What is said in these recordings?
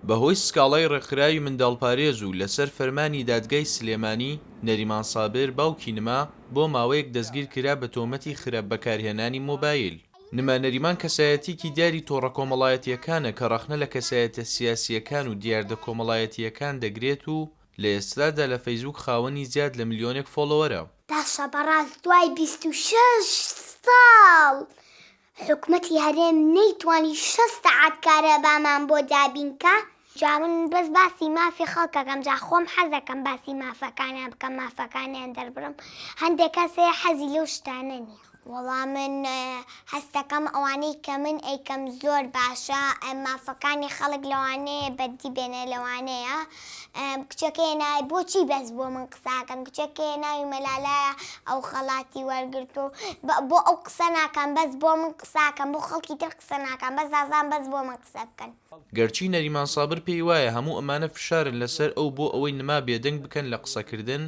بەهۆی سکاڵای ڕێکخراوی منداڵپارێز و لەسەر فەرمانی دادگای سلێمانی نەریمان سابر باوکی نما بۆ ماوەیەک دەستگیر کرا بە تۆمەتی خراپ بەکارهێنانی مۆبایل. نما نەریمان کەسایەتیەکی دیاری تۆڕە کۆمەڵایەتیەکانە کە ڕەخنە لە کەسایەتە سیاسیەکان و دیاردە کۆمەڵایەتیەکان دەگرێت و لە ئێستادا لە فەیسبووک خاوەنی زیاد لە ملیۆنێک فۆلۆوەرە. باشە بەڕاست دوای 26 ساڵ حکومەتی هەرێم نەیتوانی 6 سەعات کارەبامان بۆ دابینکە. جا من بەس باسی مافی خەڵکەکەم جا خۆم حەزەکەم باسی مافەکانیان بکەم مافەکانیان دەربرم. هەندێک کەسێ حەزی لەو شتانە نییە. وەڵام من هەستەکەم ئەوانەی کە من ئەیکەم زۆر باشە مافەکانی خەڵک لەوانەیە بەدی بێنێ لەوانەیە کچەکەی نای بۆچی بەس بۆ من قساکەن کچەکەی ناوی مەلالایە ئەو خەڵاتی وەرگرت و بۆ ئەو قسە ناکەم بەس بۆ من قساکەم بۆ خەڵکی تر قسە ناکەم بەس ئازان بەس بۆ من قسە بکەن. گەرچی نەریمان سابر پێی وایە هەموو ئەمانە فشارن لەسەر ئەو بۆ ئەوەی نما بێدەنگ بکەن لە قسەکردن،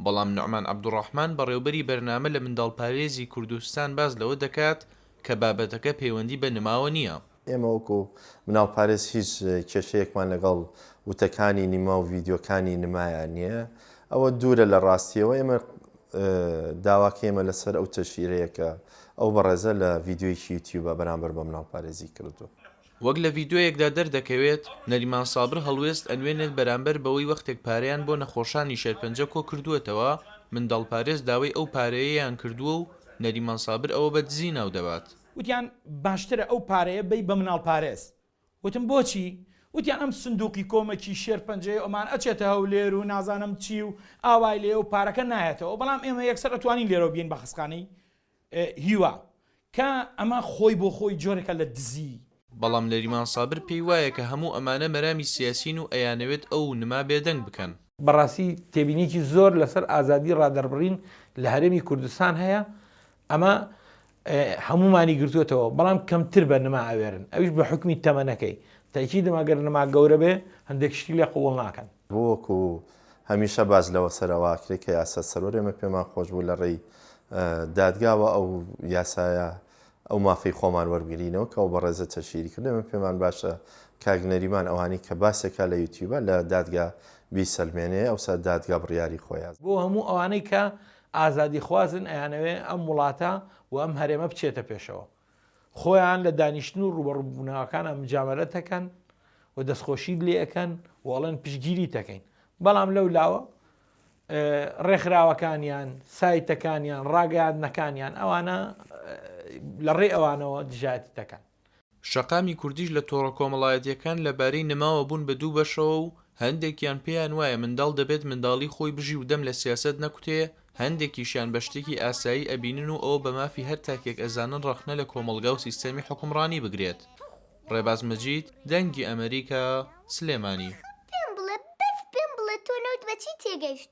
بەڵام نوعمان عەبدوڕەحمان بەڕێوەبەری بەرنامە لە منداڵپارێزی کوردستان باز لەوە دەکات کە بابەتەکە پەیوەندی بە نماوە نییە. ئێمە وەکو مناڵپارێز هیچ کێشەیەکمان لەگەڵ وتەکانی نیما و ڤیدیۆکانی نمایان نییە، ئەوە دوورە لە ڕاستیەوە. ئێمە داواکە ئێمە لەسەر ئەو تەشیرەیەکە ئەو بەڕێزە لە ڤیدیۆیەکی یوتیوبە بەرامبەر بە مناڵپارێزی کردو. وەک لە ڤیدیۆیەکدا دەردەکەوێت نەریمان سابر هەڵوێست ئەنوێنێت بەرامبەر بەوەی وەختێک پارەیان بۆ نەخۆشانی شێرپەنجە کۆ کردووەتەوە منداڵپارێز داوای ئەو پارەیەیان کردووە و نەریمان سابر ئەوە بە دزی ناو دەبات. وتیان باشترە ئەو پارەیە بەی بە مناڵپارێز. وتم بۆچی؟ وتیان ئەم سندوقی کۆمەکی شێرپەنجەیە ئەمان ئەچێتە هەولێر و نازانم چی و ئاوای لێ و پارەکە نایەتەوە، بەڵام ئێمە یەکسەر ئەتوانین لێرە بین بە خسخانەی هیوا کە ئەمە خۆی بۆ خۆی جۆرێکە لە دزی. بەڵام نەریمان سابر پێی وایە کە هەموو ئەمانە مەرامی سیاسین و ئەیانەوێت ئەو نما بێدەنگ بکەن. بەڕاستی تێبینێکی زۆر لەسەر ئازادی ڕادەربڕین لە هەرێمی کوردستان هەیە، ئەمە هەمومانی گرتوێتەوە، بەڵام کەمتر بە نما ئەوێرن، ئەویش بە حکمی تەمەنەکەی تاکی دەماگەر نما گەورە بێ هەندێک شتی لێ قوڵ ناکەن. وەکو هەمیشە باز لەوە سەرەواکرێت کە یاسا سەرۆر ئێمە پێمان خۆش بوو لە ڕێی دادگاوە ئەو یاسایە ئەو مافەی خۆمان وەرگرینەوە کە ئەو بەڕێزە تەشیری کردن. ئێمە پێمان باشە کاگنەریمان ئەوانی کە باسێکە لە یوتیوبە لە دادگا بیسەلمێنێ ئەوسا دادگا بڕیاری خۆیان بۆ هەموو ئەوانەی کە ئازادی خوازن ئەیانەوێ ئەم وڵاتە و ئەم هەرێمە بچێتە پێشەوە، خۆیان لە دانیشتن و ڕوبەڕووبوونەوەکان مجامەرەت دەکەن و دەستخۆشی لێ ئەەکەن وەڵێن پشگیری دەکەین، بەڵام لەو لاوە ڕێکخراوەکانیان سایتەکانیان ڕاگەیاندنەکانیان ئەوانە لە ڕێ ئەوانەوە دژایەتی دەکەن. شەقامی کوردیش لە تۆڕە کۆمەڵایەتیەکان لەبارەی نماوە بوون بە دوو بەشەوە و هەندێکیان پێیان وایە منداڵ دەبێت منداڵی خۆی بژی و دەم لە سیاسەت نەکوتێ، هەندێکیشیان بە شتێکی ئاسایی ئەبینن و ئەوە بە مافی هەر تاکێک ئەزانن ڕەخنە لە کۆمەڵگا و سیستەمی حکومڕانی بگرێت. ڕێباز مەجید، دەنگی ئەمریکا، سلێمانی. پێم بڵێ بەس پێم بڵێ تۆ لەوت بەچی تێگەیشت؟